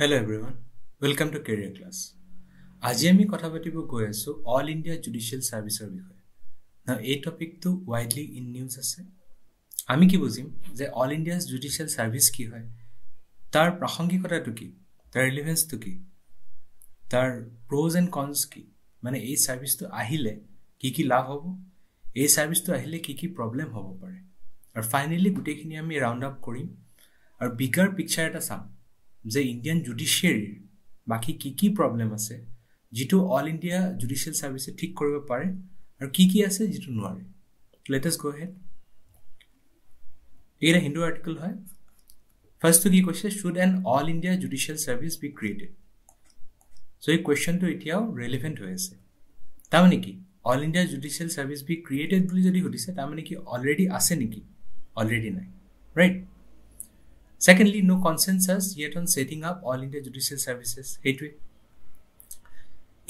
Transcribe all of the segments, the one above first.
Hello everyone, welcome to Career Class. আজি আমি কথা পাতিব গৈ আছো অল ইণ্ডিয়া জুডিচিয়েল সাৰ্ভিসৰ বিষয়ে। না এই টপিকটো ওয়াইডলি ইন নিউজ আছে। আমি কি বুজিম যে অল ইণ্ডিয়া জুডিচিয়েল সাৰ্ভিস কি হয়, তাৰ প্ৰাসংগিকতাটো কি, তাৰ ৰিলেভেন্সটো কি, তাৰ প্ৰ'জ এণ্ড কনস কি, মানে এই সাৰ্ভিসটো আহিলে কি কি লাভ হ'ব, এই সাৰ্ভিসটো আহিলে কি কি প্ৰবলেম হ'ব পাৰে, আৰু ফাইনালি গোটেইখিনি আমি ৰাউণ্ড আপ কৰিম আৰু বিগাৰ পিকচাৰ এটা চাম যে ইণ্ডিয়ান জুডিচিয়াৰীৰ বাকি কি কি প্ৰবলেম আছে যেটো অল ইণ্ডিয়া জুডিচিয়েল সাৰ্ভিসে ঠিক কৰিব পাৰে আৰু কি আছে যেটো নোৱাৰে। লেট আস গো হেড। এটা হিন্দু আৰ্টিকল হয়। ফাৰ্স্ট কি কৈছে, should an All India judicial Service be created. So এই কোৱেশ্চনটো এতিয়াও ৰেলেভেন্ট হৈ আছে। তাৰমানে কি All India judicial Service be created বুলি যদি সুধিছে তাৰমানে কি অলৰেডি আছে নেকি? অলৰেডি নাই, right? Secondly, no consensus yet on setting up all India judicial services.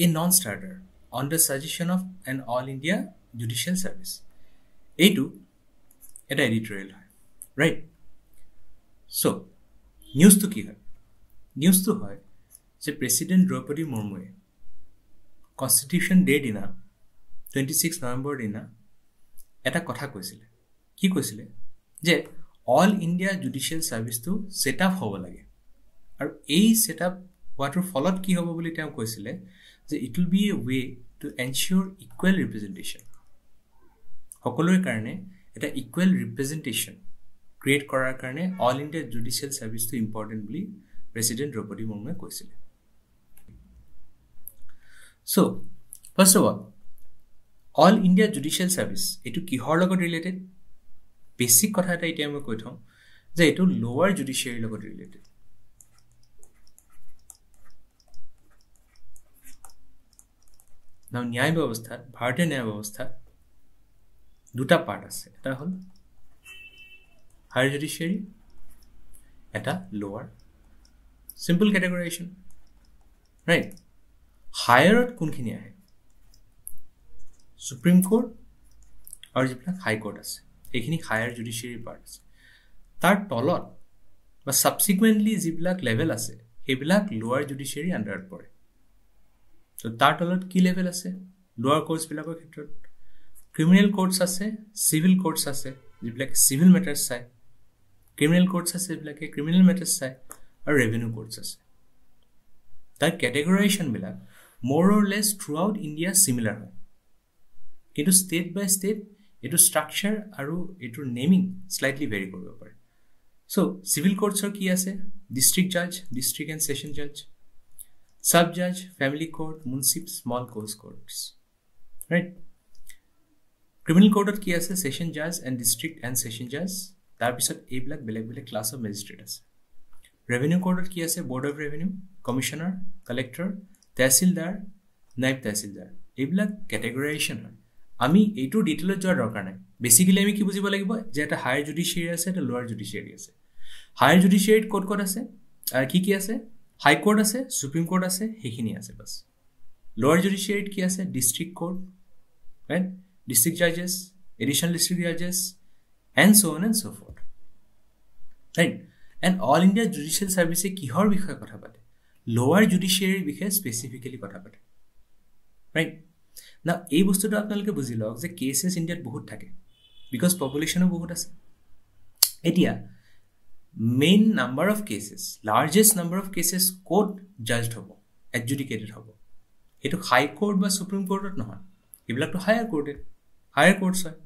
A non-starter on the suggestion of an all India judicial service. A2, এটা editorial হয়, right? So, news to কি হয়? News to হয় যে President Draupadi Murmu Constitution Day দিনা 26 November দিনা এটা কথা কৈছিলে। কি কৈছিলে? যে অল ইণ্ডিয়া জুডিচিয়েল সাৰ্ভিসটো সেটআপ হ'ব লাগে, আৰু এই সেটআপ হোৱাটোৰ ফলত কি হ'ব বুলি তেওঁ কৈছিলে যে it will be a way to ensure equal representation. সকলোৰে কাৰণে এটা ইকুৱেল ৰিপ্ৰেজেণ্টেশ্যন ক্ৰিয়েট কৰাৰ কাৰণে অল ইণ্ডিয়া জুডিচিয়েল সাৰ্ভিসটো ইম্পৰ্টেণ্ট বুলি প্ৰেছিডেণ্ট দ্ৰৌপদী মুৰ্মুৱে কৈছিলে। So' first of all India judicial service এইটো কিহৰ লগত ৰিলেটেড? বেসিক কথা এটা এতিয়া মই কৈ থওঁ যে এইটো লোৱাৰ জুডিচিয়াৰীৰ লগত ৰিলেটেড। ন্যায় ব্যৱস্থাত, ভাৰতীয় ন্যায় ব্যৱস্থাত দুটা পাৰ্ট আছে। এটা হ'ল হায়াৰ জুডিচিয়াৰী, এটা লোৱাৰ। Simple কেটেগৰাইজেশ্যন, right? হায়াৰত কোনখিনি আহে? সুপ্ৰিম কোৰ্ট আৰু যিবিলাক হাই কোৰ্ট আছে এইখিনি হায়াৰ জুডিচিয়াৰী পাৰ্ট আছে। তাৰ তলত বা সাবসিকুৱেণ্টলি যিবিলাক লেভেল আছে সেইবিলাক লোৱাৰ জুডিচিয়াৰী আণ্ডাৰত পৰে। তো তাৰ তলত কি লেভেল আছে? লোৱাৰ কোৰ্টছবিলাকৰ ক্ষেত্ৰত ক্ৰিমিনেল কোৰ্টছ আছে, চিভিল কোৰ্টছ আছে যিবিলাকে চিভিল মেটাৰ্ছ চায়, ক্ৰিমিনেল কোৰ্টছ আছে যিবিলাকে ক্ৰিমিনেল মেটাৰ্ছ চায়, আৰু ৰেভিনিউ কোৰ্টছ আছে। তাৰ কেটেগৰাইজেশ্যনবিলাক more or less throughout India similar হয়, কিন্তু ষ্টেট বাই ষ্টেট এইটো ষ্ট্ৰাকচাৰ আৰু এইটোৰ নেমিং স্লাইটলি ভেৰি কৰিব পাৰে। চ' চিভিল কোৰ্টছৰ কি আছে? ডিষ্ট্ৰিক্ট জাজ, ডিষ্ট্ৰিক্ট এণ্ড ছেশ্যন জাজ, সাব জাজ, family court, মুনচিপ, small courts courts, right? Criminal কোৰ্টত কি আছে? ছেশ্যন জাজ এণ্ড ডিষ্ট্ৰিক্ট এণ্ড ছেশ্যন জাজ। তাৰপিছত এইবিলাক বেলেগ বেলেগ ক্লাছ অফ মেজিষ্ট্ৰেট আছে। ৰেভিনিউ কোৰ্টত কি আছে? Board of revenue, commissioner, collector, tahsildar, naib tahsildar. এইবিলাক কেটেগৰাইজেশ্যন হয়। আমি এইটো ডিটেইলত যোৱাৰ দৰকাৰ নাই। বেচিকেলি আমি কি বুজিব লাগিব যে এটা হায়াৰ জুডিচিয়াৰী আছে, এটা লোৱাৰ জুডিচিয়াৰী আছে। হায়াৰ জুডিচিয়াৰীত ক'ত ক'ত আছে, কি আছে? হাই কোৰ্ট আছে, সুপ্ৰিম কোৰ্ট আছে, সেইখিনি আছে বাছ। লোৱাৰ জুডিচিয়াৰীত কি আছে? District court, right? District জাজেছ, additional district জাজেছ, and so' on and so' fourth, right? And all India judicial সাৰ্ভিসে কিহৰ বিষয়ে কথা পাতে? লোৱাৰ জুডিচিয়াৰীৰ বিষয়ে স্পেচিফিকেলি কথা পাতে, ৰাইট? না এই বস্তুটো আপোনালোকে বুজি লওক যে কেছেছ ইণ্ডিয়াত বহুত থাকে, বিকজ পপুলেশ্যনো বহুত আছে। এতিয়া main number of cases, largest number of cases ক'ত জাজড হ'ব, এডজুডিকেটেড হ'ব? এইটো হাই কোৰ্ট বা সুপ্ৰিম কোৰ্টত নহয়, এইবিলাকতো হায়াৰ কোৰ্টছ হয়।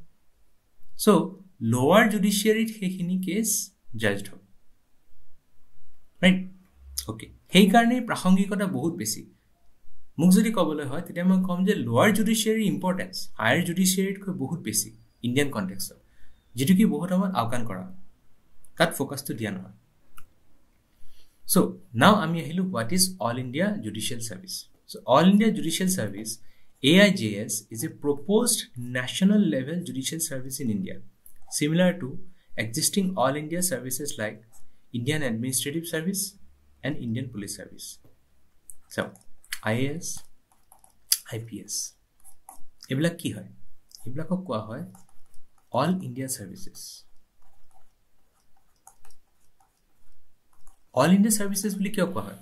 চ' লোৱাৰ জুডিচিয়াৰীত সেইখিনি কেছ জাজড হ'ব, ৰাইট? অ'কে, সেইকাৰণে প্ৰাসংগিকতা বহুত বেছি। মোক যদি ক'বলৈ হয় তেতিয়া মই ক'ম যে লোৱাৰ জুডিচিয়াৰীৰ ইম্পৰ্টেঞ্চ হায়াৰ জুডিচিয়াৰীতকৈ বহুত বেছি ইণ্ডিয়ান কণ্টেক্সটত, যিটো কি বহুত সময়ত আওকাণ কৰা হয়, তাত ফ'কাছটো দিয়া নহয়। চ' নাও আমি আহিলোঁ what is all India judicial service. So' all India judicial service AIJS is a proposed national level judicial service in India, similar to existing all India services like Indian Administrative Service and Indian Police Service. So IAS, IPS এইবিলাক কি হয়? এইবিলাকক কোৱা হয় all India সাৰ্ভিসেছ। All India সাৰ্ভিসেছ বুলি কিয় কোৱা হয়?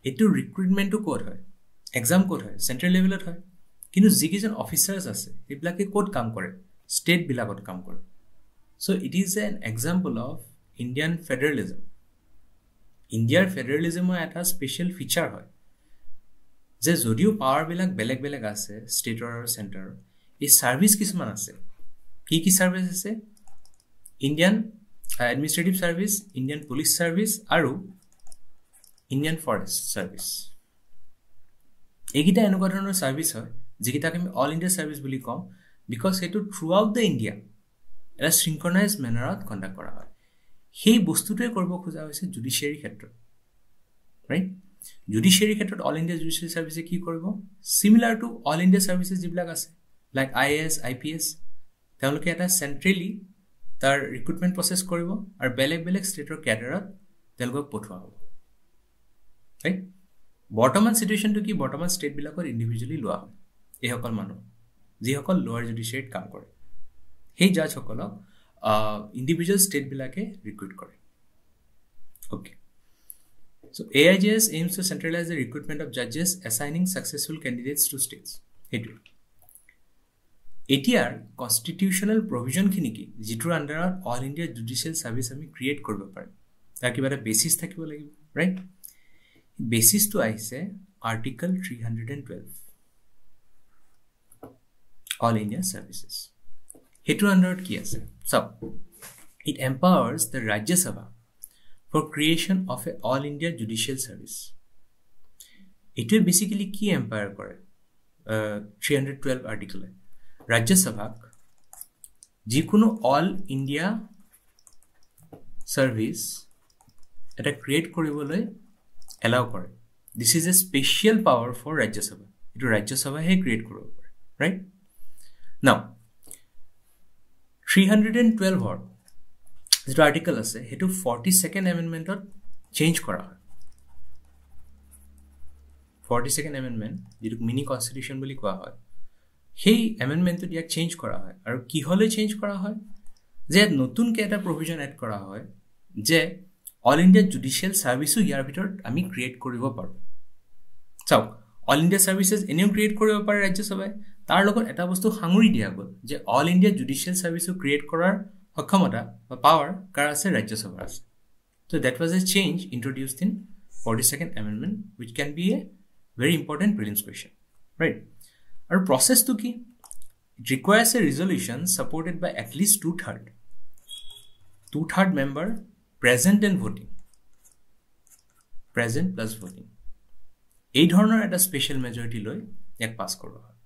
এইটো ৰিক্ৰুটমেণ্টটো ক'ত হয় এক্সাম ক'ত হয় চেণ্ট্ৰেল লেভেলত হয় কিন্তু যিকেইজন অফিচাৰ্ছ আছে সেইবিলাকে ক'ত কাম কৰে ষ্টেটবিলাকত কাম কৰে so' it is an example of Indian federalism ইণ্ডিয়াৰ ফেডাৰেলিজমৰ এটা স্পেচিয়েল ফিচাৰ হয় যে যদিও পাৱাৰবিলাক বেলেগ বেলেগ আছে ষ্টেটৰ আৰু চেণ্টাৰৰ এই ছাৰ্ভিচ কিছুমান আছে কি ছাৰ্ভিচ আছে Indian administrative service Indian police service আৰু ইণ্ডিয়ান ফৰেষ্ট ছাৰ্ভিচ এইকেইটা এনেকুৱা ধৰণৰ ছাৰ্ভিচ হয় যিকেইটাক আমি অল ইণ্ডিয়া ছাৰ্ভিচ বুলি কওঁ বিকজ সেইটো থ্ৰু আউট দ্য ইণ্ডিয়া এটা চিংক্ৰনাইজ মেনাৰত কণ্ডাক্ট কৰা হয় সেই বস্তুটোৱে কৰিব খোজা হৈছে জুডিচিয়াৰী ক্ষেত্ৰত ৰাইট জুডিচিয়াৰী ক্ষেত্ৰত অল ইণ্ডিয়া জুডিচিয়াৰী ছাৰ্ভিচে কি কৰিব similar to all India services যিবিলাক আছে লাইক IAS IPS তেওঁলোকে এটা চেণ্ট্ৰেলি তাৰ ৰিক্ৰুটমেণ্ট প্ৰচেছ কৰিব আৰু বেলেগ বেলেগ ষ্টেটৰ কেডাৰত তেওঁলোকক পঠোৱা হ'ব ৰাইট বৰ্তমান চিটুৱেশ্যনটো কি বৰ্তমান ষ্টেটবিলাকত ইণ্ডিভিজুৱেলি লোৱা হয় এইসকল মানুহ যিসকল লোৱাৰ জুডিচিয়াৰীত কাম কৰে সেই জাজসকলক ইণ্ডিভিজুৱেল ষ্টেটবিলাকে ৰিক্ৰুট কৰে okay So AIJS aims to centralize the recruitment of judges, assigning successful candidates to states. এতিয়াৰ কনষ্টিটিউচনেল প্ৰভিজনখিনি কি যিটোৰ আণ্ডাৰত অল ইণ্ডিয়া জুডিচিয়েল ছাৰ্ভিচ আমি ক্ৰিয়েট কৰিব পাৰিম তাৰ কিবা এটা বেচিছ থাকিব লাগিব ৰাইট বেচিছটো আহিছে আৰ্টিকল 312 অল ইণ্ডিয়া ছাৰ্ভিচেছ সেইটোৰ আণ্ডাৰত কি আছে চাওক ইট এম্পাৱাৰ্ছ দ্য ৰাজ্য সভা for creation of a all India judicial service. It will basically key empire kore 312 article Rajya Sabha jikono all India service eta create koriboloi allow kore. This is a special power for Rajya Sabha. It Rajya Sabha he create koribo pare, right? Now 312 or যেটো article আছে হেতু 42nd এমেন্ডমেন্টত change কৰা হয় 42nd amendment যেটো mini constitution বুলি কোৱা হয় সেই এমেন্ডমেন্টটো ইয়াক চেঞ্জ কৰা হয় আৰু কি হলে চেঞ্জ কৰা হয় যে নতুনকৈ এটা প্ৰভিজন এড কৰা হয় যে অল ইণ্ডিয়া জুডিচিয়েল সাৰ্ভিসও ইয়াৰ ভিতৰত আমি ক্ৰিয়েট কৰিব পাৰো চাওক অল ইণ্ডিয়া সাৰ্ভিসেস এনেও ক্ৰিয়েট কৰিব পাৰে ৰাজ্য সভাই তাৰ লগত এটা বস্তু সাঙুৰি দিয়া গল যে অল ইণ্ডিয়া জুডিচিয়েল সাৰ্ভিসও ক্ৰিয়েট কৰাৰ ক্ষমতা বা পাৱাৰ কাৰ আছে ৰাজ্য সভাৰ আছে so that was a change introduced in 42nd amendment which can be a very important prelims question right our process to ki it requires a resolution supported by at least two-third member present and voting present plus voting এই ধৰণৰ এটা special majority লৈ এক pass কৰা হয়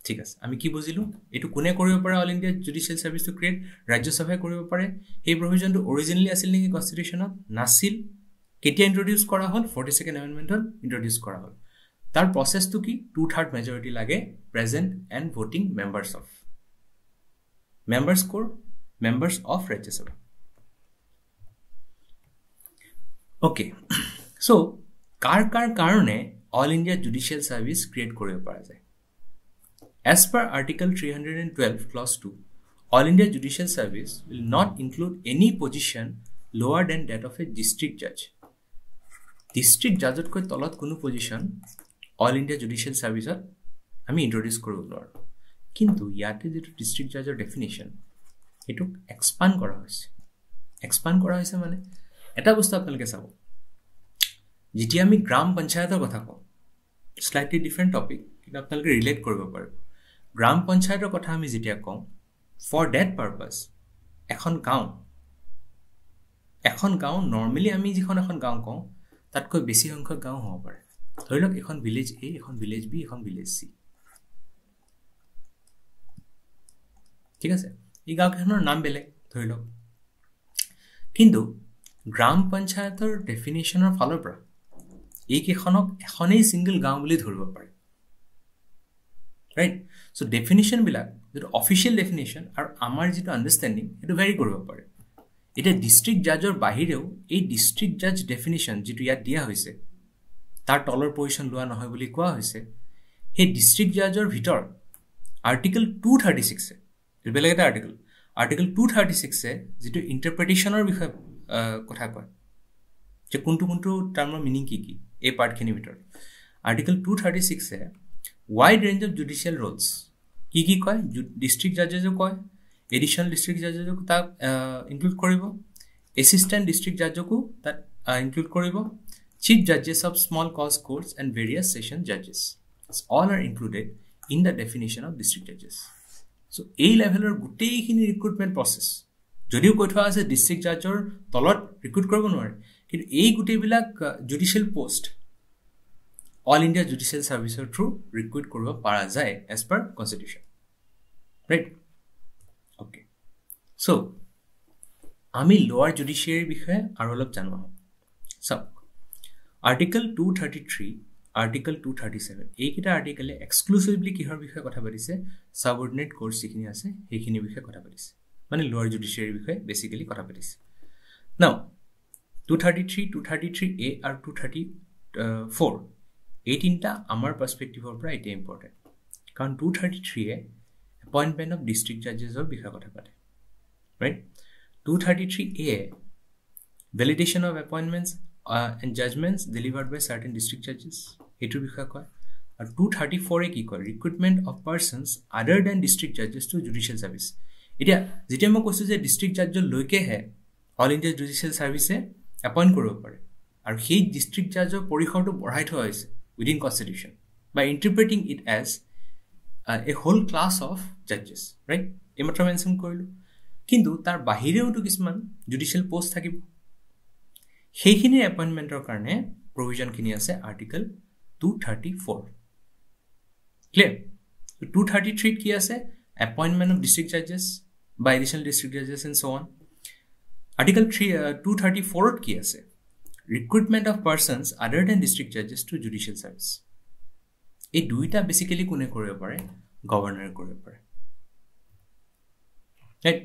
ঠিক আছে আমি কি বুজিলো এটো কোনে কৰিব পাৰে all India judicial service two create ৰাজ্য সভাই কৰিব পাৰে এই প্ৰভিজনটো অৰিজিনালি আছিল নেকি কনস্টিটিউশনত নাছিল কেতিয়া ইন্ট্ৰোডিউস কৰা হ'ল 42nd এমেন্ডমেন্টত ইন্ট্ৰোডিউস কৰা হ'ল তাৰ প্ৰসেসটো কি 2/3 মেজৰিটি লাগে প্ৰেজেন্ট এন্ড ভোটিং মেম্বাৰস অফ ৰাজ্য সভা ওকে সো কাৰ কাৰণে all India judicial service create কৰিব পৰা যায় As per Article 312, Clause 2, All India Judicial Service will not include any position lower than that of a district judge. District judge koi tolat kono position All India Judicial Service ami introduce koribo lor. Kintu yate jeto district judge definition eto expand kora hoise. Expand kora hoise mane eta bostu apnaloke sabo. Jeti ami gram panchayator kotha ko. Slightly different topic kintu apnaloke relate koribo pare. গ্রাম পঞ্চায়তৰ কথা আমি যেতিয়া কওঁ for that purpose এখন গাঁও normally আমি যিখন এখন গাঁও কওঁ তাতকৈ বেছি সংখ্যক গাঁও হ'ব পাৰে ধৰি লওক এখন ভিলেজ এ এখন ভিলেজ বি এখন ভিলেজ সি ঠিক আছে এই গাঁওখনৰ নাম বেলেগ ধৰি লওক কিন্তু গ্ৰাম পঞ্চায়তৰ ডেফিনিশনৰ ফালৰ পৰা এইকেইখনক এখনেই সিঙ্গল গাঁও বুলি ধৰিব পাৰে right so definition bilak the official definition ar amar jitu understanding etu vary koribo pare eta district judge or bahireu ei district judge definition jitu ya dia hoise tar tolor position loa nohoy boli koa hoise he district judge or bhitor article 236 e beleg eta article 236 e jitu interpretation or bikhoy kotha koy যে কোনটো টাৰ্মৰ meaning কি এই পাৰ্টখিনিৰ ভিতৰত article 236 A wide range of judicial Rolls কি কয় district জাজেজো কয় additional district জাজেজকো তাক include কৰিব এছিষ্টেণ্ট ডিষ্ট্ৰিক্ট জাজকো তাত ইনক্লুড কৰিব chief জাজেছ of small cause courts and various session জাজেছ all are included in the definition of district judges. So এই লেভেলৰ গোটেইখিনি ৰিক্ৰুটমেণ্ট প্ৰসেছ যদিও কৈ থোৱা আছে ডিষ্ট্ৰিক্ট জাজৰ তলত ৰিক্ৰুট কৰিব নোৱাৰে কিন্তু এই গোটেইবিলাক judicial post all India judicial সাৰ্ভিসৰ থ্ৰু ৰিক্ৰুট কৰিব পৰা যায় as per constitution right okay so আমি লোৱাৰ জুডিচিয়াৰী বিষয়ে আৰু অলপ জানো চাওক আৰ্টিকল 233 Article 237 এইকেইটা আৰ্টিকলে এক্সক্লুসিভলি কিহৰ বিষয়ে কথা পাতিছে সাবঅৰ্ডিনেট কোৰ্টছ যিখিনি আছে সেইখিনি বিষয়ে কথা পাতিছে মানে লোৱাৰ জুডিচিয়াৰী বিষয়ে বেসিক্যালি কথা পাতিছে নাও 233 233A আৰু 234 এই তিনটা আমাৰ পাৰ্সপেক্টিভৰ পৰা এটা ইম্পৰ্টেন্ট কাৰণ 233 এ এপয়েন্টমেন্ট অফ ডিস্ট্ৰিক্ট জাজেছৰ বিষয়ে কথা পাতে right 233A validation of appointments and judgments delivered by certain district judges etu bikha koy ar 234 e ki koy recruitment of persons other than district judges to judicial service etia jetia mo koisu je district judge loike he all india judicial service e appoint koribo pare ar hei district judge or porikhor to borhai thoi hoise within constitution by interpreting it as a whole class of judges right ematra mention korilu kintu tar bahireo to kisman judicial post thakibo সেইখিনি এপয়েন্টমেন্টৰ কাৰণে provision কিনি আছে article 234 clear 233 কি আছে appointment of district জাজেছ by additional district জাজেছ and so on article 234 কি আছে recruitment of পাৰ্সনস আদাৰ then district জাজেছ two judicial service এই দুইটা বেসিক্যালি কোনে কৰিব পাৰে গভৰ্ণৰে কৰিব পাৰে ৰাইট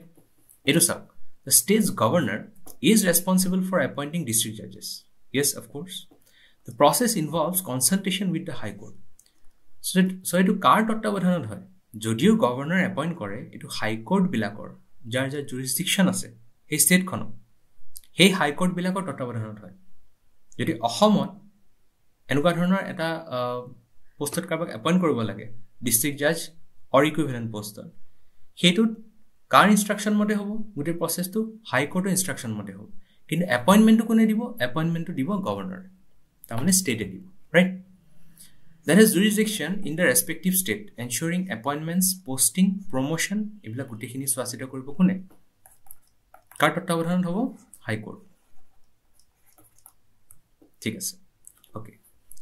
এটো চাওক The state's governor is responsible for appointing district judges. Yes, of course. The process involves consultation with the High Court. So it car তত্ত্বাৱধানত হয় যদিও গভৰ্ণৰ এপইন্ট কৰে এটো হাই কোৰ্ট বিলাকৰ যাৰ যাৰ জুৰিসডিকশন আছে এই ষ্টেটখন সেই হাই কোৰ্ট বিলাকৰ তত্ত্বাৱধানত হয় যদি অসমত এনেকুৱা ধৰণৰ এটা পোষ্টত কাৰবাক এপইন্ট কৰিব লাগে ডিস্ট্ৰিক্ট জাজ অৰ ইকুইভ্যালেন্ট পোষ্টত হেতুত কাৰ ইনস্ট্ৰাকশন মতে হ'ব গুটে প্ৰসেসটো হাই কোৰ্টৰ ইনস্ট্ৰাকশন মতে হ'ব কিন্তু এপয়েন্টমেন্টটো কোনে দিব এপয়েন্টমেন্টটো দিব গভৰ্ণৰ তাৰমানে ষ্টেটে দিব right that has jurisdiction in the respective state ensuring appointments posting promotion এবলা গুটেখিনি স্বাস্থিত কৰিব কোনে কাৰ তত্ত্বাৱধানত হ'ব হাই কোৰ্ট ঠিক আছে okay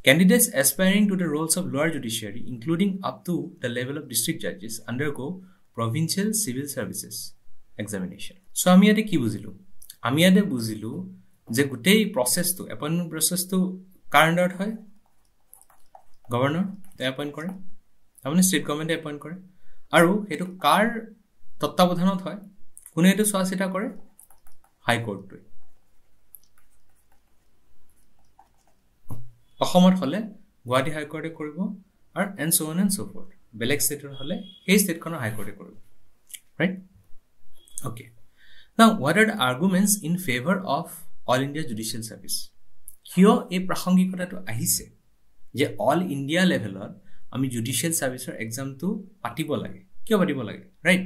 candidates aspiring to the roles of lower judiciary including up to the level of district judges undergo provincial civil services examination so আমি ইয়াতে কি বুজিলো আমি ইয়াতে বুজিলো যে গুটেই প্ৰসেসটো এপয়েন্টমেন্ট প্ৰসেসটো কাৰ আন্ডাৰত হয় গভৰ্ণৰ তে এপয়েন্ট কৰে তাৰমানে ষ্টেট গভৰ্ণমেণ্টে এপয়েন্ট কৰে আৰু হেতু কাৰ তত্ত্বাৱধানত হয় কোনে এটো চোৱাচিতা কৰে হাই কোৰ্টটো অসমত হলে গুৱাহাটী হাই কোৰ্টে কৰিব আৰু and so on and so fourth বেলেগ ষ্টেটৰ হলে সেই ষ্টেটখনৰ হাই কোৰ্টে কৰিব right okay now what are the arguments in favor of all india judicial service কিয় এই প্ৰাসংগিকতাটো আহিছে যে অল ইণ্ডিয়া লেভেলত আমি জুডিচিয়েল সাৰ্ভিসৰ এক্সামটো পাতিব লাগে কিয় পাতিব লাগে right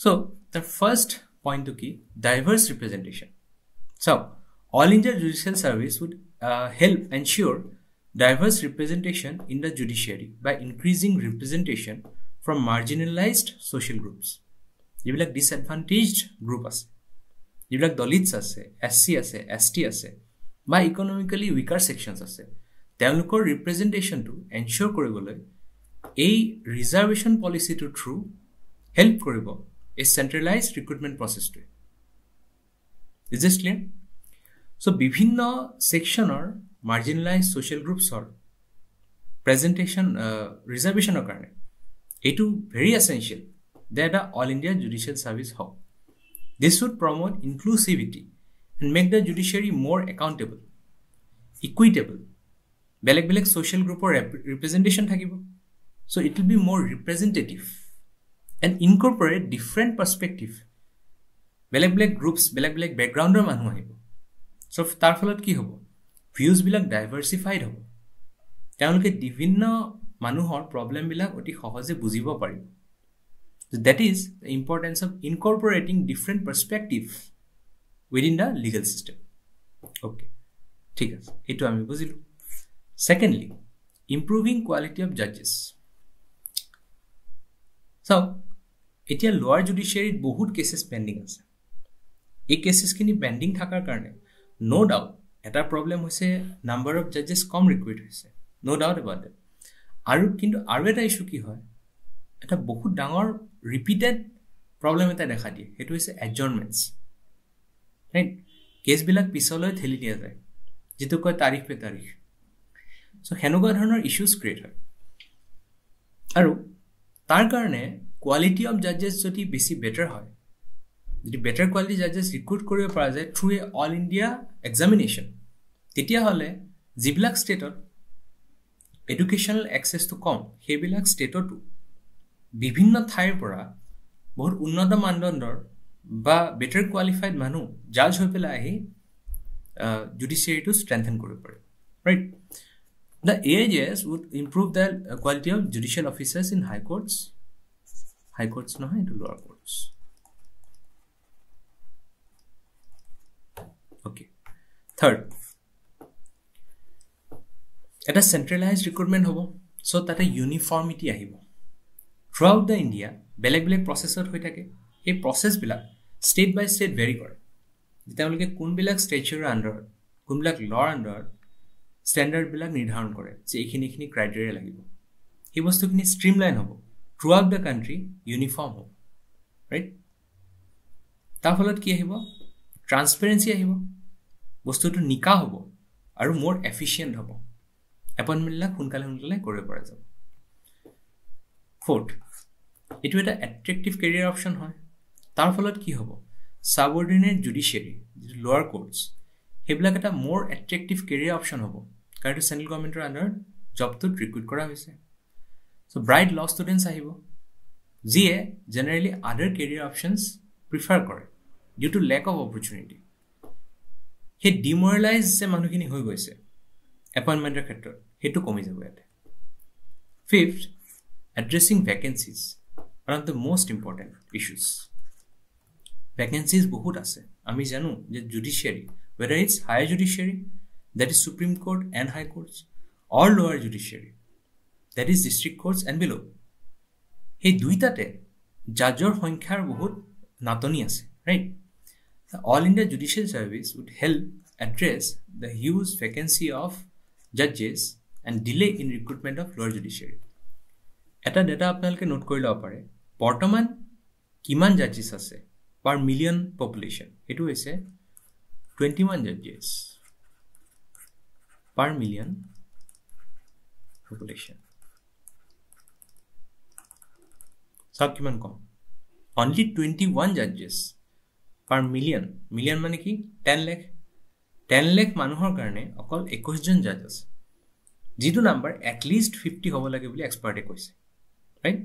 so the first point to কি diverse representation so all India judicial service would help ensure diverse representation in the judiciary by increasing representation from marginalized social groups যিবিলাক disadvantaged group আছে যিবিলাক দলিত আছে SC আছে ST আছে বা economically weaker sections আছে তেওঁলোকৰ ৰিপ্ৰেজেন্টেশনটো এনশ্যোৰ কৰিবলৈ এই ৰিজাৰ্ভেশন পলিচিটোৰ থ্ৰু হেল্প কৰিব এই সেন্ট্ৰেলাইজড ৰিক্ৰুটমেন্ট প্ৰসেসটো ইজ দিস ক্লিয়াৰ সো বিভিন্ন সেকশনৰ marginalized social groups or presentation reservation occurring it is very essential that the all india judicial service how this would promote inclusivity and make the judiciary more accountable equitable belek social group or representation thakibo so it will be more representative and incorporate different perspective belek groups belek background or manu ahibo so তাৰ ফলত কি হ'ব ভিউজবিলাক ডাইভাৰ্চিফাইড হ'ব তেওঁলোকে বিভিন্ন মানুহৰ প্ৰব্লেমবিলাক অতি সহজে বুজিব পাৰিব that is the importance of incorporating different perspectives within the legal system okay ঠিক আছে এটো আমি বুজিলো secondly improving quality of judges so এতিয়া lower judiciary বহুত cases pending আছে এই cases খিনি pending থাকাৰ কাৰণে no doubt এটা problem হৈছে number of judges com recruit হৈছে no doubt about that আৰু কিন্তু আৰু এটা ইস্যু কি হয় এটা বহুত ডাঙৰ ৰিপিটেড প্ৰবলেম এটা দেখা দিয়ে হেতু হৈছে এডজৰ্নমেন্টস ৰাইট কেস বিলাক পিছলৈ ঠেলি দিয়া যায় যেটো কয় তাৰিখ পে তাৰিখ সো হেনুগা ধৰণৰ ইস্যুজ ক্ৰিয়েট হয় আৰু তাৰ কাৰণে কোৱালিটি অফ জাজেছ যদি বেছি বেটাৰ হয় যদি বেটাৰ কোৱালিটি জাজেছ ৰিক্ৰুট কৰিব পৰা যায় থ্ৰু এ অল ইণ্ডিয়া এক্সামিনেশ্যন তেতিয়া হলে যিবিলাক ষ্টেটত এডুকেশ্যনাল এক্সেছটো কম সেইবিলাক ষ্টেটতো বিভিন্ন ঠাইৰ পৰা বহুত উন্নত মানদণ্ডৰ বা বেটাৰ কোৱালিফাইড মানুহ জাজ হৈ পেলাই আহি জুডিচিয়াৰিটো ষ্ট্ৰেংথেন কৰিব পাৰে right the AJS would improve the quality of judicial officers in high courts নহয় into lower courts okay third এটা centralized recruitment hobo so tata uniformity ahibo throughout the India বেলেগ processor হৈ থাকে এই process বিলাক state by state vary কৰে যেতিয়ালৈকে কোনবিলাক ষ্টেটৰ আন্ডাৰ কোনবিলাক লৰ আন্ডাৰ স্ট্যান্ডাৰ্ড বিলাক নিৰ্ধাৰণ কৰে যে এইখিনি ক্ৰাইটেৰিয়া লাগিব এই বস্তুখিনি ষ্ট্ৰিমলাইন হ'ব থ্ৰুআউট দ্য কান্ট্ৰি ইউনিফৰ্ম হ'ব ৰাইট তাৰ ফলত কি আহিব ট্ৰান্সপাৰেন্সি আহিব বস্তুটো নিকা হ'ব আৰু মোৰ এফিচিয়েন্ট হ'ব এপইন্টমেন্টবিলাক সোনকালে কৰিব পৰা যাব ফোৰ্থ এটো এটা এট্ৰেক্টিভ কেৰিয়াৰ অপচন হয় তাৰ ফলত কি হ'ব সাবঅৰ্ডিনেট জুডিচিয়াৰি লোৱাৰ কোৰ্টছ হেবিলাক এটা মোৰ এট্ৰেক্টিভ কেৰিয়াৰ অপচন হ'ব কাৰণ সেন্ট্ৰেল গভৰ্ণমেণ্টৰ আন্ডাৰ জবটো ৰিক্ৰুট কৰা হৈছে সো ব্ৰাইট ল ষ্টুডেণ্টছ আহিব যিয়ে জেনাৰেলি আদাৰ কেৰিয়াৰ অপচনছ প্ৰিফাৰ কৰে due to lack of opportunity হে ডিমোৰেলাইজ যে মানুহখিনি হৈ গৈছে এপইন্টমেন্টৰ ক্ষেত্ৰত হেতু কমি যাব ইয়াতে fifth addressing vacancies one of the most important issues vacancies বহুত আছে আমি জানো যে জুডিচিয়াৰি whether it's higher judiciary that is Supreme Court and high courts or lower judiciary that is district courts and below এই দুইটাতে জাজৰ সংখ্যাৰ বহুত নাটনি আছে right the all India judicial service would help address the huge vacancy of judges and delay in recruitment of lower judiciary এটা data আপোনালোকে note কৰি লব পাৰে বৰ্তমান কিমান জাজেছ আছে per million population এটো হৈছে 21 judges per million population সব কিমান কম only 21 judges per million মানে কি 10 lakh মানুহৰ কাৰণে অকল 21 জন জাজ আছে যিটো নাম্বাৰ at least 50 হ'ব লাগে বুলি এক্সপাৰ্টে কৈছে right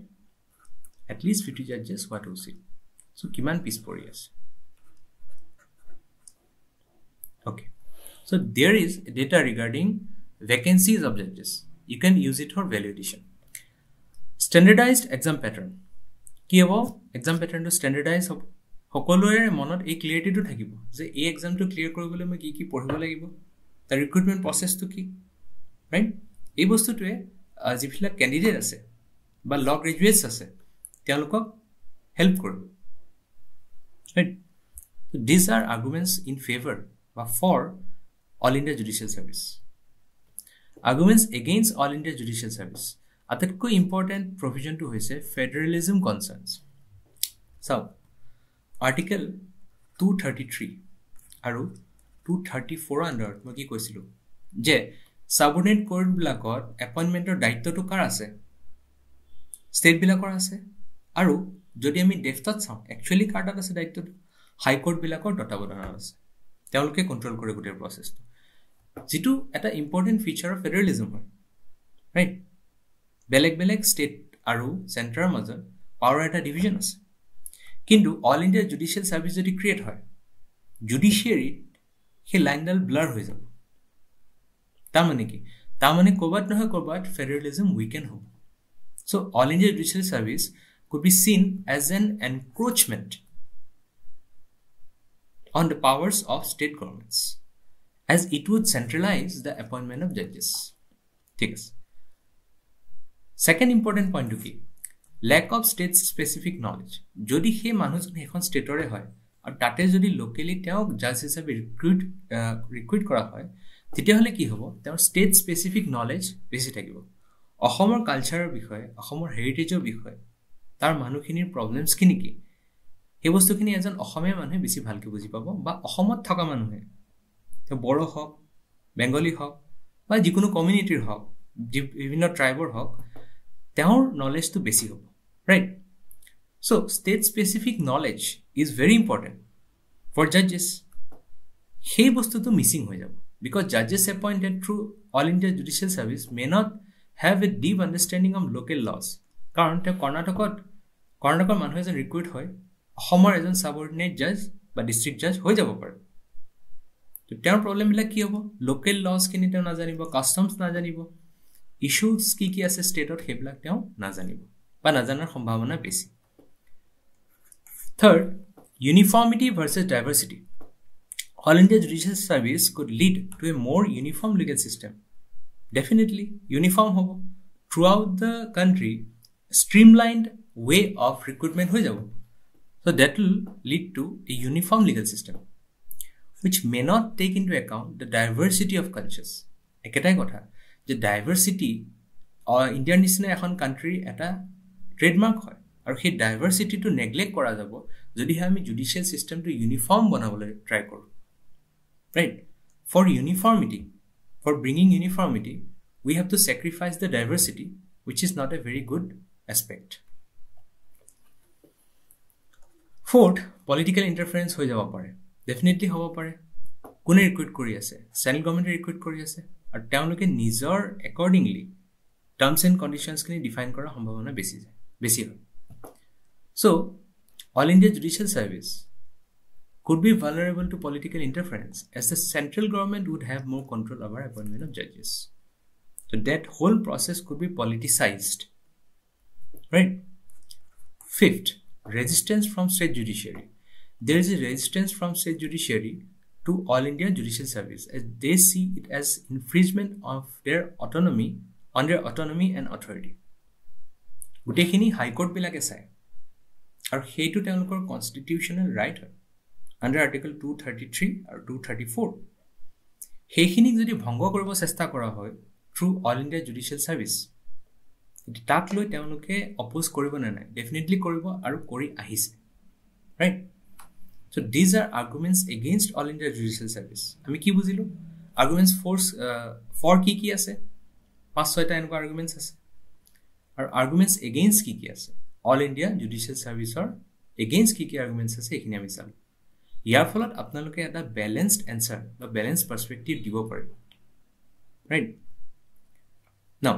at least 50 judges what to see so kiman piece pori ase okay so there is data regarding vacancies of judges you can use it for value addition standardized exam pattern ki hobo exam pattern to standardize hobo hokoloer monot ei clarity to thakibo je ei exam to clear koribole moi ki poribo lagibo the recruitment process to ki right ei bostu to jibila candidate ase বা ল গ্ৰেজুৱেটছ আছে তেওঁলোকক help কৰিব right so these are arguments in favor বা for all India judicial service arguments against all India judicial service আটাইতকৈ important প্ৰভিজনটো হৈছে federalism কনসাৰ্নস so article 233 আৰু 234 under মই কি কৈছিলো যে সাবঅৰ্ডিনেট কোৰ্ট বিলাকত এপইন্টমেন্টৰ দায়িত্বটো কাৰ আছে স্টেট বিলাকৰ আছে আৰু যদি আমি ডেফটত চাওঁ একচুয়ালি কাৰ্ডত আছে দায়িত্বটো হাই কোৰ্ট বিলাকৰ তত্ত্বাৱধানত আছে তেওঁলোকে কন্ট্ৰোল কৰে গোটেই প্ৰসেসটো যেটো এটা ইম্পৰ্টেন্ট ফিচাৰ অফ ফেডাৰেলিজম হয় ৰাইট বেলেগ স্টেট আৰু সেন্ট্ৰালৰ মাজত পাৱাৰ এটা ডিভিজন আছে কিন্তু অল ইণ্ডিয়া জুডিচিয়েল সাৰ্ভিস যদি ক্ৰিয়েট হয় জুডিচিয়াৰি সেই লাইনডাল ব্লাৰ হৈ যাব তাৰমানে কি তাৰমানে ক'ৰবাত নহয় ক'ৰবাত ফেডাৰেলিজম উইকেন হ'ব so all India judicial service could be seen as an encroachment on the powers of state governments as it would centralize the appointment of judges ঠিক আছে second important point to কি lack of state specific knowledge যদি সেই মানুহজন এখন ষ্টেটৰে হয় আৰু তাতে যদি লোকেলি তেওঁক জাজ হিচাপে ৰিক্ৰুইট কৰা হয় তেতিয়াহ'লে কি হ'ব তেওঁৰ ষ্টেট স্পেচিফিক নলেজ বেছি থাকিব অসমৰ কালচাৰৰ বিষয়ে অসমৰ হেৰিটেজৰ বিষয়ে তাৰ মানুহখিনিৰ প্ৰব্লেমছখিনি কি সেই বস্তুখিনি এজন অসমীয়া মানুহে বেছি ভালকৈ বুজি পাব বা অসমত থকা মানুহে তেওঁ বড়ো হওক বেংগলী হওক বা যিকোনো কমিউনিটিৰ হওক বিভিন্ন ট্ৰাইবৰ হওক তেওঁৰ নলেজটো বেছি হ'ব right so' state specific knowledge is very important for জাজেছ সেই বস্তুটো মিচিং হৈ যাব বিকজ জাজেছ appointed through all India judicial service may not have a deep understanding of local laws কাৰণ তেওঁ কৰ্ণাটকৰ মানুহ এজন ৰিক্ৰুইট হয় অসমৰ এজন সাবঅৰ্ডিনেট জাজ বা ডিষ্ট্ৰিক্ট জাজ হৈ যাব পাৰে তো তেওঁৰ প্ৰব্লেমবিলাক কি হ'ব লোকেল লছখিনি তেওঁ নাজানিব কাষ্টমছ নাজানিব ইছ্যুজ কি আছে ষ্টেটত সেইবিলাক তেওঁ নাজানিব বা নাজানাৰ সম্ভাৱনা বেছি third uniformity versus diversity all India judicial service could lead to a more uniform legal system Definitely uniform hobo throughout the country streamlined way of recruitment ho jabo so that will lead to a uniform legal system which may not take into account the diversity of cultures eketai kotha je diversity or Indian nisna ekhon country eta trademark hoy aru he diversity to neglect kora jabo jodi ami judicial system to uniform banabole try koru right for uniformity For bringing uniformity, we have to sacrifice the diversity, which is not a very good aspect. Fourth, political interference হৈ যাব পাৰে definitely হ'ব পাৰে কোনে recruit কৰি আছে central গভৰ্ণমেণ্টে recruit কৰি আছে আৰু তেওঁলোকে নিজৰ accordingly terms and conditions খিনি ডিফাইন কৰাৰ সম্ভাৱনা বেছি হয় so all India judicial service could be vulnerable to political interference as the central government would have more control over appointment of judges. So that whole process could be politicized. Right? Fifth, resistance from state judiciary. There is a resistance from state judiciary to all India judicial service as they see it as infringement of their autonomy and authority. Gutekhini high court bilake sai. Aru heitu teolokor constitutional right hoy. Under Article 233 or 234. সেইখিনিক যদি ভংগ কৰিব চেষ্টা কৰা হয় through all India judicial service তাক লৈ তেওঁলোকে অপ'জ কৰিব নে নাই ডেফিনেটলি কৰিব আৰু কৰি আহিছে right so' these are arguments against all India judicial service আমি কি বুজিলোঁ আৰ্গুমেণ্টছ ফৰ কি আছে 5-6টা এনেকুৱা আৰ্গুমেণ্টছ আছে আৰু আৰ্গুমেণ্টছ এগেইনষ্ট কি আছে অল ইণ্ডিয়া জুডিচিয়েল ছাৰ্ভিচৰ এগেইনষ্ট কি আৰ্গুমেণ্টছ আছে এইখিনি আমি চালোঁ ইয়াৰ ফলত আপোনালোকে এটা বেলেন্সড এনসাৰ বা বেলেন্সড পাৰ্সপেক্টিভ দিব পাৰিব right now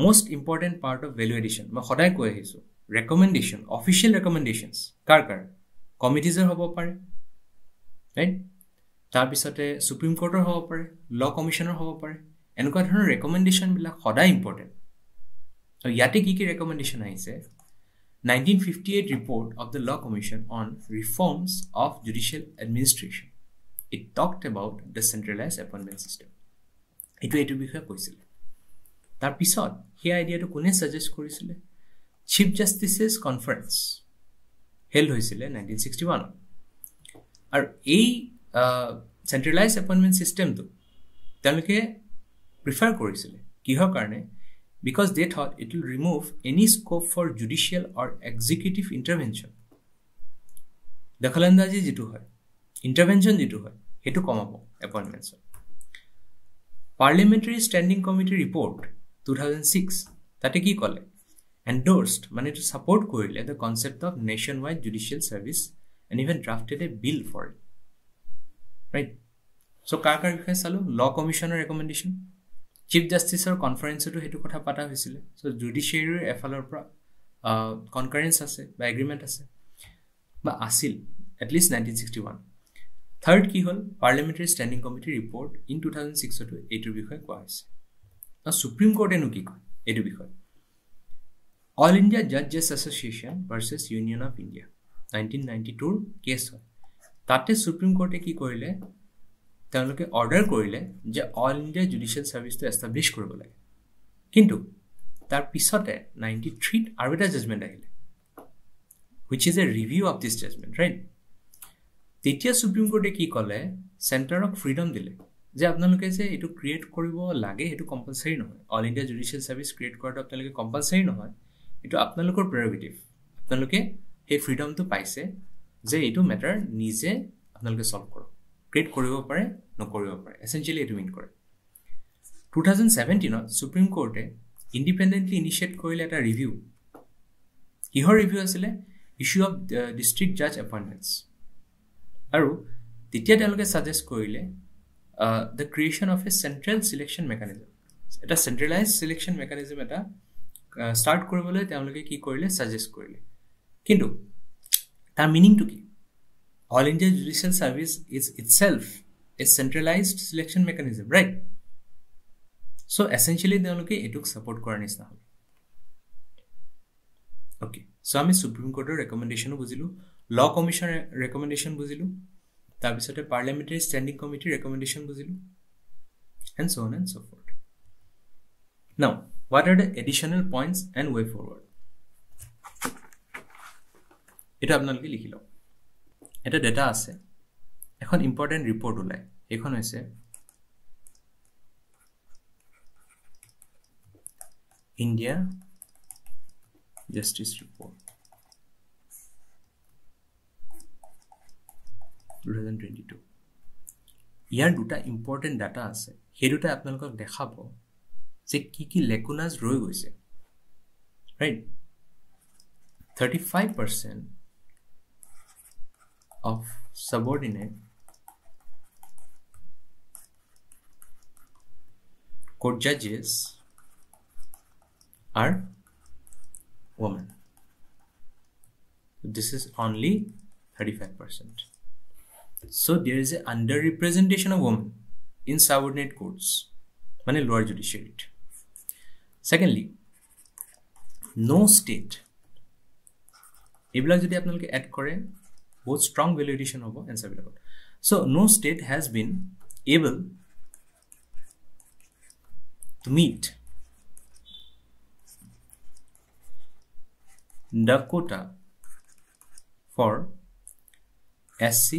most important part of value addition মই সদায় কৈ আহিছোঁ ৰেকমেণ্ডেশ্যন অফিচিয়েল ৰেকমেণ্ডেশ্যনছ কাৰ কমিটিজৰ হ'ব পাৰে ৰাইট তাৰপিছতে সুপ্ৰিম কোৰ্টৰ হ'ব পাৰে ল কমিশ্যনৰ হ'ব পাৰে এনেকুৱা ধৰণৰ ৰেকমেণ্ডেশ্যনবিলাক সদায় ইম্পৰ্টেণ্ট আৰু ইয়াতে কি ৰেকমেণ্ডেশ্যন আহিছে 1958 report of the Law Commission on Reforms of Judicial Administration. It talked about the centralized appointment system. Itu বিষয়ে কৈছিল তাৰ পিছত সেই আইডিয়াটো কোনে সাজেষ্ট কৰিছিল চিফ জাষ্টিসেছ কনফাৰেন্স হেল্ড হৈছিল 1961 আৰু এই centralized appointment system to তেওঁলোকে প্ৰিফাৰ কৰিছিল কিহৰ কাৰণে because they thought it will remove any scope for judicial or executive intervention. Dakhalandazi jitu hoy, intervention jitu hoy, hetu komabo appointments. Parliamentary Standing Committee report 2006 tate ki kole endorsed mane to support korile the concept of nationwide judicial service and even drafted a bill for it. Right? So kar bikhoye salu law commissioner recommendation Chief Justice or conference to hetu kotha pata hoisile so judiciary efaler pra concurrence ase by agreement ase ba asil at least 1961 third কি হ'ল parliamentary standing committee report in 2006 এইটোৰ বিষয়ে কোৱা হৈছে supreme কোৰ্টেনো কি কয় এইটো বিষয়ে অল ইণ্ডিয়া জাজেছ association versus union of India 1992 case হয় তাতে সুপ্ৰিম কোৰ্টে কি কৰিলে তেওঁলোকে অৰ্ডাৰ কৰিলে যে অল ইণ্ডিয়া জুডিচিয়েল ছাৰ্ভিচটো এষ্টাব্লিছ কৰিব লাগে কিন্তু তাৰ পিছতে 93 আৰু এটা জাজমেণ্ট আহিলে which is a review of this judgment right তেতিয়া সুপ্ৰিম কোৰ্টে কি ক'লে চেণ্টাৰক ফ্ৰীডম দিলে যে আপোনালোকে যে এইটো ক্ৰিয়েট কৰিব লাগে এইটো কম্পালসাৰী নহয় all India judicial service create কৰাটো আপোনালোকে কম্পালসাৰী নহয় এইটো আপোনালোকৰ প্ৰেৰগেটিভ আপোনালোকে সেই ফ্ৰীডমটো পাইছে যে এইটো মেটাৰ নিজে আপোনালোকে সলভ কৰক ক্ৰিয়েট কৰিব পাৰে নকৰিব পাৰে এসেনশিয়ালি এইটো মিন কৰে 2017 সুপ্ৰিম কোৰ্টে ইণ্ডিপেণ্ডেণ্টলি ইনিচিয়েট কৰিলে এটা ৰিভিউ কিহৰ ৰিভিউ আছিলে ইস্যু অফ ডিষ্ট্ৰিক্ট জাজ এপইণ্টমেণ্টছ আৰু তেতিয়া তেওঁলোকে সাজেষ্ট কৰিলে the creation of a central selection mechanism এটা centralized selection mechanism এটা start কৰিবলৈ তেওঁলোকে কি কৰিলে সাজেষ্ট কৰিলে কিন্তু তাৰ মিনিংটো কি all India judicial service is itself a centralized selection mechanism right so essentially তেওঁলোকে এটুক সাপোৰ্ট কৰাৰ নিচিনা হ'ল okay so আমি সুপ্ৰিম কোৰ্টৰ ৰেকমেন্ডেশনো বুজিলো ল কমিশন ৰেকমেন্ডেশন বুজিলো তাৰ পিছতে পাৰ্লিয়ামেণ্টাৰী ষ্টেণ্ডিং কমিটি ৰেকমেন্ডেশন বুজিলো and so on and so forth now what are the additional points and way forward এটা আপোনালোকে লিখি লওক এটা ডেটা আছে এখন ইম্পৰ্টেন্ট ৰিপৰ্ট ওলাই এখন হৈছে ইণ্ডিয়া জাস্টিস ৰিপৰ্ট 2022 ইয়াৰ দুটা ইম্পৰ্টেন্ট ডাটা আছে সেই দুটা আপোনালোকক দেখাব যে কি লেকুনাস ৰৈ গৈছে right 35% of subordinate court judges are women this is only 35% so there is a underrepresentation of women in subordinate courts mane lower judiciary secondly no state ebla jodi apnaloke add kore both strong validation hobo answer bilakot so no state has been able to meet the quota for SC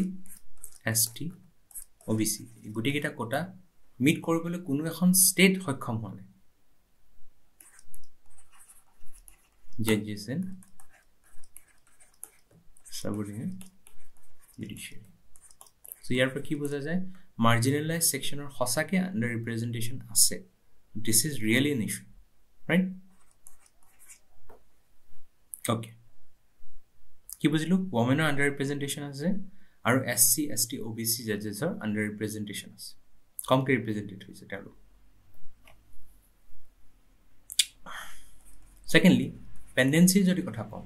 ST OBC গুটি কিটা quota meat কৰিবলৈ কোনো এখন state সক্ষম হলে judges in subordinate judiciary so ইয়াৰ পৰা কি বুজা যায় marginalized sectionৰ হসাকে under representation আছে this is really an issue right okay কি বুজিলো womenৰ under representation আছে আৰু SC ST OBC judgesৰ under representation আছে কমকে represented হৈছে তেওঁলোক secondly pendency যদি কথা পাওঁ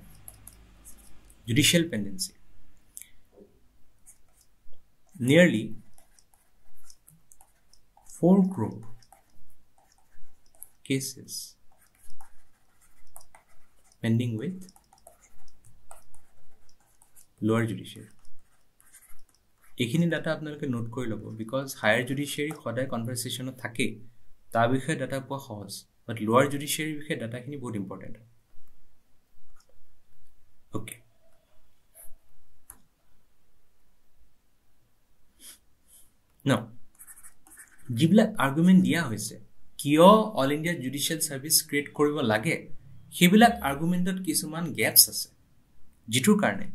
judicial pendency nearly 4 crore cases pending with lower judiciary এখিনি ডাটা আপোনালোকে নোট কৰি ল'ব বিকজ হায়াৰ জুডিচিয়াৰি সদায় কনভাৰসেশনত থাকে তাৰ বিষয়ে ডাটা পোৱা সহজ বাট লোৱাৰ জুডিচিয়াৰি বিষয়ে ডাটাখিনি বহুত ইম্পৰ্টেন্ট ওকে নাও যিবিলাক আৰ্গুমেণ্ট দিয়া হৈছে কিয় all India judicial service create কৰিব লাগে সেইবিলাক আৰ্গুমেণ্টত কিছুমান গেপছ আছে যিটোৰ কাৰণে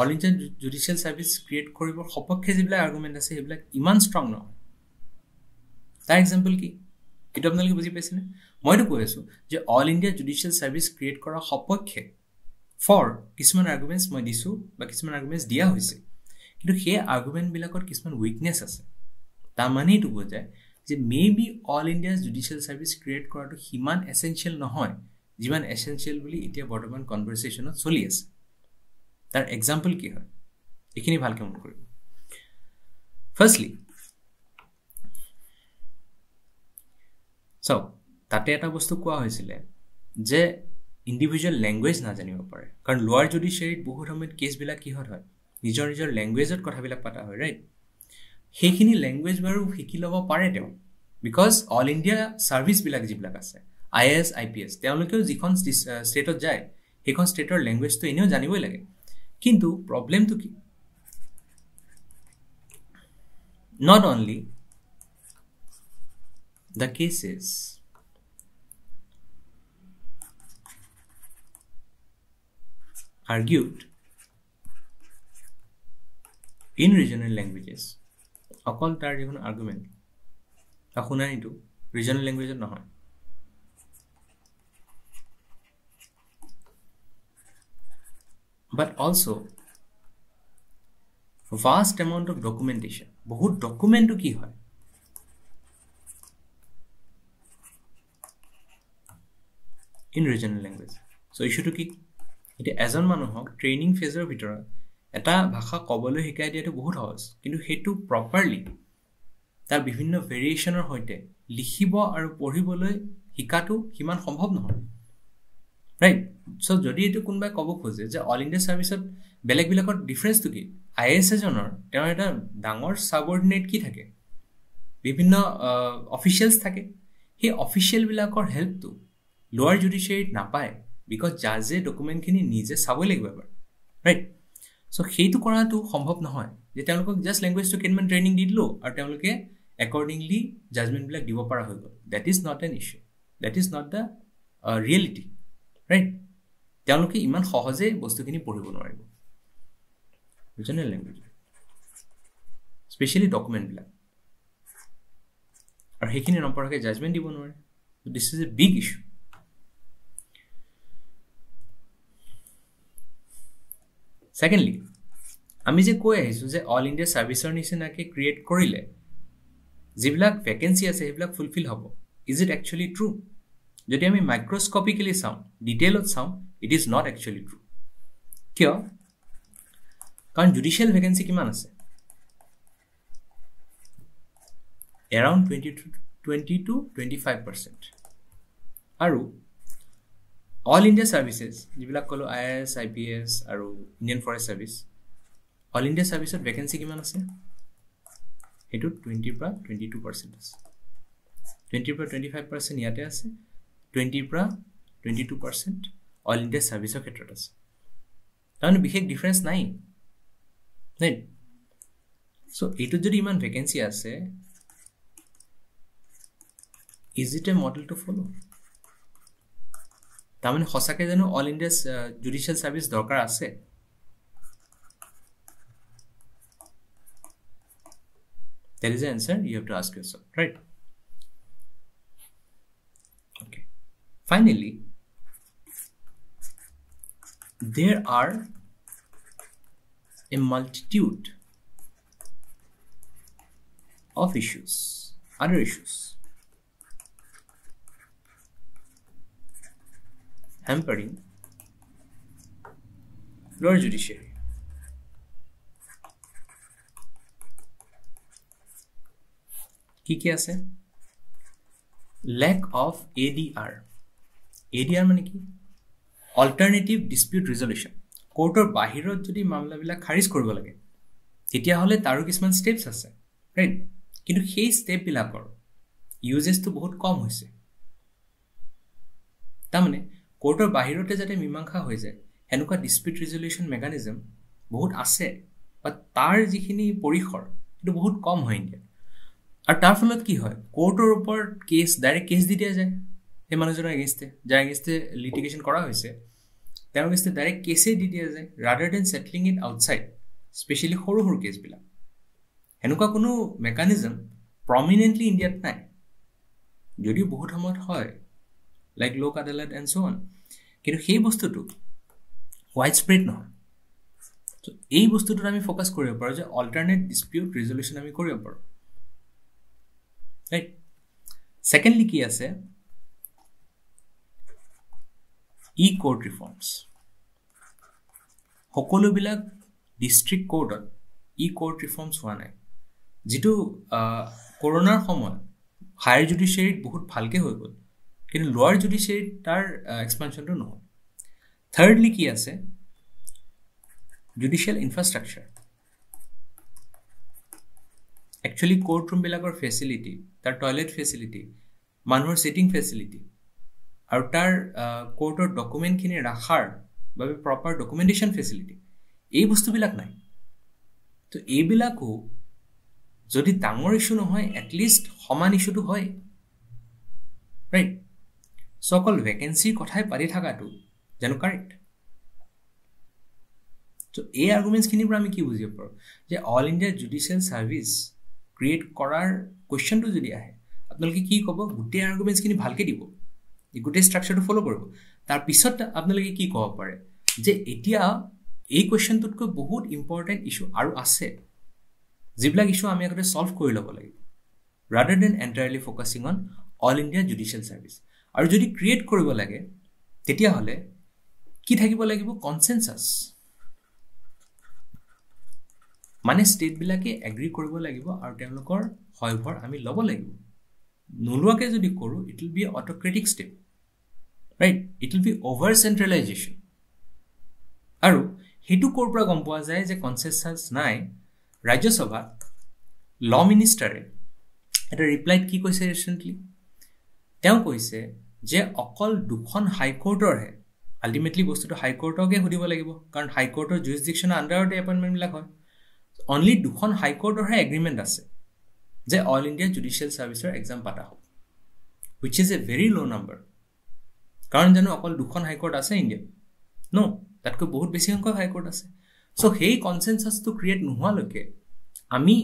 all India judicial service create কৰিবৰ সপক্ষে যিবিলাক আৰ্গুমেণ্ট আছে সেইবিলাক ইমান ষ্ট্ৰং নহয় তাৰ এক্সাম্পল কি এটা আপোনালোকে বুজি পাইছেনে মইতো কৈ আছো যে all India judicial service create কৰা সপক্ষে ফৰ কিছুমান আৰ্গুমেণ্টছ মই দিছো বা কিছুমান আৰ্গুমেণ্টছ দিয়া হৈছে কিন্তু সেই আৰ্গুমেণ্টবিলাকৰ কিছুমান উইকনেছ আছে তাৰ মানে এইটো বুজায় যে maybe all India judicial service create কৰাটো সিমান এসেনশিয়াল নহয় যিমান এসেনশিয়াল বুলি এতিয়া বৰ্তমান কনভাৰসেশনত চলি আছে তাৰ এক্সাম্পল কি হয় এখিনি ভালকে মন কৰিব ফাৰ্ষ্টলি so তাতে এটা বস্তু কোৱা হৈছিলে যে ইণ্ডিভিজুৱেল লেংগুৱেজ নাজানিব পাৰে কাৰণ লোৱাৰ জুডিচিয়াৰীত বহুত সময়ত কেছবিলাক কিহত হয় নিজৰ নিজৰ লেংগুৱেজত কথাবিলাক পতা হয় ৰাইট সেইখিনি লেংগুৱেজ বাৰু শিকি ল'ব পাৰে তেওঁ বিকজ অল ইণ্ডিয়া ছাৰ্ভিচবিলাক যিবিলাক আছে IAS IPS তেওঁলোকেও যিখন ষ্টেটত যায় সেইখন ষ্টেটৰ লেংগুৱেজটো এনেও জানিবই লাগে কিন্তু প্ৰব্লেমটো কি not only the cases argued in regional languages অকল তাৰ যিখন আৰ্গুমেণ্ট শুনানিটো ৰিজনেল লেংগুৱেজত নহয় but also vast amount of documentation বহুত ডকুমেণ্টটো কি হয় in regional language so ইস্যুটো কি এতিয়া এজন মানুহক ট্ৰেইনিং ফেজৰ ভিতৰত এটা ভাষা ক'বলৈ শিকাই দিয়াটো বহুত সহজ কিন্তু সেইটো প্ৰপাৰলি তাৰ বিভিন্ন ভেৰিয়েশ্যনৰ সৈতে লিখিব আৰু পঢ়িবলৈ শিকাটো সিমান সম্ভৱ নহয় ৰাইট সো যদি এইটো কোনোবাই ক'ব খোজে যে অল ইণ্ডিয়া ছাৰ্ভিচত বেলেগবিলাকৰ ডিফাৰেঞ্চটো কি IAS এজনৰ তেওঁৰ এটা ডাঙৰ ছাবঅৰ্ডিনেট কি থাকে বিভিন্ন অফিচিয়েলছ থাকে সেই অফিচিয়েলবিলাকৰ হেল্পটো লোৱাৰ জুডিচিয়াৰীত নাপায় বিকজ জাজে ডকুমেণ্টখিনি নিজে চাবই লাগিব এবাৰ ৰাইট সো সেইটো কৰাটো সম্ভৱ নহয় যে তেওঁলোকক জাষ্ট লেংগুৱেজটো কেইটামান ট্ৰেইনিং দি দিলোঁ আৰু তেওঁলোকে একৰ্ডিংলি জাজমেণ্টবিলাক দিব পৰা হৈ গ'ল that is not an issue that is not the reality right তেওঁলোকে ইমান সহজে বস্তুখিনি পঢ়িব নোৱাৰিব ৰিজনেল লেংগুৱেজ স্পেচিয়েলি ডকুমেণ্টবিলাক আৰু সেইখিনি নপঢ়াকৈ জাজমেণ্ট দিব নোৱাৰে this is a big issue secondly আমি যে কৈ আহিছোঁ যে অল ইণ্ডিয়া ছাৰ্ভিচৰ নিচিনাকৈ ক্ৰিয়েট কৰিলে যিবিলাক ভেকেঞ্চি আছে সেইবিলাক ফুলফিল হ'ব ইজ ইট একচুৱেলি ট্ৰু যদি আমি মাইক্ৰস্কপিকেলি চাওঁ ডিটেইলত চাওঁ it is not actually true কিয় কাৰণ জুডিচিয়েল ভেকেঞ্চি কিমান আছে এৰাউণ্ড 20-25% আৰু অল ইণ্ডিয়া ছাৰ্ভিচেছ যিবিলাক ক'লোঁ IAS IPS আৰু Indian forest service all India ছাৰ্ভিচত ভেকেঞ্চি কিমান আছে সেইটো 20-22% আছে 20-25% ইয়াতে আছে 20-22% অল ইণ্ডিয়া ছাৰ্ভিচৰ ক্ষেত্ৰত আছে তাৰমানে বিশেষ ডিফাৰেঞ্চ নাই ৰাইট চ' এইটোত যদি ইমান ভেকেঞ্চি আছে is it a model to follow' তাৰমানে সঁচাকৈ জানো অল ইণ্ডিয়া জুডিচিয়েল ছাৰ্ভিচ দৰকাৰ আছে that is the answer you have to ask yourself right okay finally there are a multitude of issues other issues hampering lower judiciary কি আছে lake of ADR মানে কি alternative ডিস্পিউট resolution কোৰ্টৰ বাহিৰত যদি মামলাবিলাক খাৰিজ কৰিব লাগে তেতিয়াহ'লে তাৰো কিছুমান ষ্টেপছ আছে ৰাইট কিন্তু সেই ষ্টেপবিলাকৰ ইউজেছটো বহুত কম হৈছে তাৰমানে কোৰ্টৰ বাহিৰতে যাতে মীমাংসা হৈ যায় সেনেকুৱা ডিস্পিউট ৰিজলিউশ্যন মেকানিজম বহুত আছে বাট তাৰ যিখিনি পৰিসৰ সেইটো বহুত কম হয় ইণ্ডিয়াত আৰু তাৰ ফলত কি হয় কোৰ্টৰ ওপৰত ডাইৰেক্ট কেছ দি দিয়া যায় সেই মানুহজনৰ এগেইনষ্টে যাৰ এগেইনষ্টে লিটিগেশ্যন কৰা হৈছে তেওঁৰ এগেইনষ্টে ডাইৰেক্ট কেছেই দি দিয়া যায় rather than settling it outside specially সৰু সৰু কেছবিলাক সেনেকুৱা কোনো মেকানিজম প্ৰমিনেণ্টলি ইণ্ডিয়াত নাই যদিও বহুত সময়ত হয় লাইক লোক আদালত এণ্ড ছ' অন কিন্তু সেই বস্তুটো ৱাইড স্প্ৰেড নহয় চ' এই বস্তুটোত আমি ফ'কাছ কৰিব পাৰোঁ যে অল্টাৰনেট ডিস্পিউট ৰিজলিউশ্যন আমি কৰিব পাৰোঁ ৰাইট ছেকেণ্ডলি কি আছে কোৰ্ট ৰিফৰ্মছ সকলোবিলাক ডিষ্ট্ৰিক্ট কোৰ্টত কোৰ্ট ৰিফৰ্মছ হোৱা নাই যিটো কৰোনাৰ সময়ত হায়াৰ জুডিচিয়াৰীত বহুত ভালকৈ হৈ গ'ল, কিন্তু লোৱাৰ জুডিচিয়াৰীত তাৰ এক্সপানশ্যনটো নহ'ল। থাৰ্ডলি কি আছে, জুডিচিয়েল ইনফ্ৰাষ্ট্ৰাকচাৰ। একচুৱেলি কোৰ্ট ৰুমবিলাকৰ ফেচিলিটি, তাৰ টয়লেট ফেচিলিটি, মানুহৰ ছিটিং ফেচিলিটি, আৰু তাৰ কোৰ্টৰ ডকুমেণ্টখিনি ৰখাৰ বাবে প্ৰপাৰ ডকুমেণ্টেশ্যন ফেচিলিটি, এই বস্তুবিলাক নাই। তো এইবিলাকো যদি ডাঙৰ ইছ্যু নহয়, এটলিষ্ট সমান ইছ্যুটো হয়, ৰাইট? চ' অকল ভেকেঞ্চিৰ কথাই পাতি থকাটো জানো কাৰেক্ট? চ' এই আৰ্গুমেণ্টছখিনিৰ পৰা আমি কি বুজিব পাৰোঁ যে all India judicial service create কৰাৰ কুৱেশ্যনটো যদি আহে, আপোনালোকে কি ক'ব? গোটেই আৰ্গুমেণ্টছখিনি ভালকৈ দিব, গোটেই ষ্ট্ৰাকচাৰটো ফ'ল' কৰিব। তাৰপিছত আপোনালোকে কি ক'ব পাৰে যে এতিয়া এই কুৱেশ্যনটোতকৈ বহুত ইম্পৰ্টেণ্ট ইছ্যু আৰু আছে, যিবিলাক ইছ্যু আমি আগতে ছল্ভ কৰি ল'ব লাগিব, rather than entirely focusing on all India judicial service. আৰু যদি ক্ৰিয়েট কৰিব লাগে, তেতিয়াহ'লে কি থাকিব লাগিব? কনচেনচাছ। মানে ষ্টেটবিলাকে এগ্ৰি কৰিব লাগিব আৰু তেওঁলোকৰ হয়ভৰ আমি ল'ব লাগিব। নোলোৱাকৈ যদি কৰোঁ, it will be a autocratic step, right? It will be over centralization. আৰু সেইটো ক'ৰ পৰা গম পোৱা যায় যে কনচেনচাছ নাই? ৰাজ্যসভাত ল মিনিষ্টাৰে এটা ৰিপ্লাইত কি কৈছে ৰিচেণ্টলি? তেওঁ কৈছে যে অকল দুখন হাইকোৰ্টৰহে, আল্টিমেটলি বস্তুটো হাইকোৰ্টকে সুধিব লাগিব, কাৰণ হাইকোৰ্টৰ জুৰিছডিকশ্যনৰ আণ্ডাৰতে এপইণ্টমেণ্টবিলাক হয়। অনলি দুখন হাইকোৰ্টৰহে এগ্ৰিমেণ্ট আছে যে অল ইণ্ডিয়া জুডিচিয়েল ছাৰ্ভিচৰ এক্সাম পাতা হ'ব, হুইচ ইজ এ ভেৰি ল' নাম্বাৰ। কাৰণ জানো অকল দুখন হাইকোৰ্ট আছে ইণ্ডিয়াত? ন, তাতকৈ বহুত বেছি সংখ্যক হাইকোৰ্ট আছে। চ' সেই কনচেনচাছটো ক্ৰিয়েট নোহোৱালৈকে আমি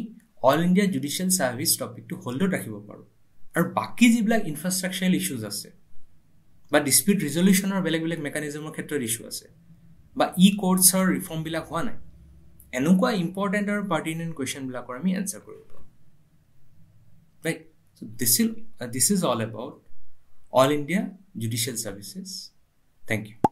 অল ইণ্ডিয়া জুডিচিয়েল ছাৰ্ভিচ টপিকটো হোল্ডত ৰাখিব পাৰোঁ। আৰু বাকী যিবিলাক ইনফ্ৰাষ্ট্ৰাকচাৰেল ইছ্যুজ আছে, বা ডিছপিউট ৰিজলিউশ্যনৰ বেলেগ বেলেগ মেকানিজমৰ ক্ষেত্ৰত ইছ্যু আছে, বা কৰ্টছৰ ৰিফৰ্মবিলাক হোৱা নাই, এনেকুৱা ইম্পৰ্টেণ্ট আৰু পাৰ্টিনেণ্ট কুৱেশ্যনবিলাকৰ আমি এনচাৰ কৰিব পাৰোঁ, right? So' this is all about All India Judicial Services. Thank U.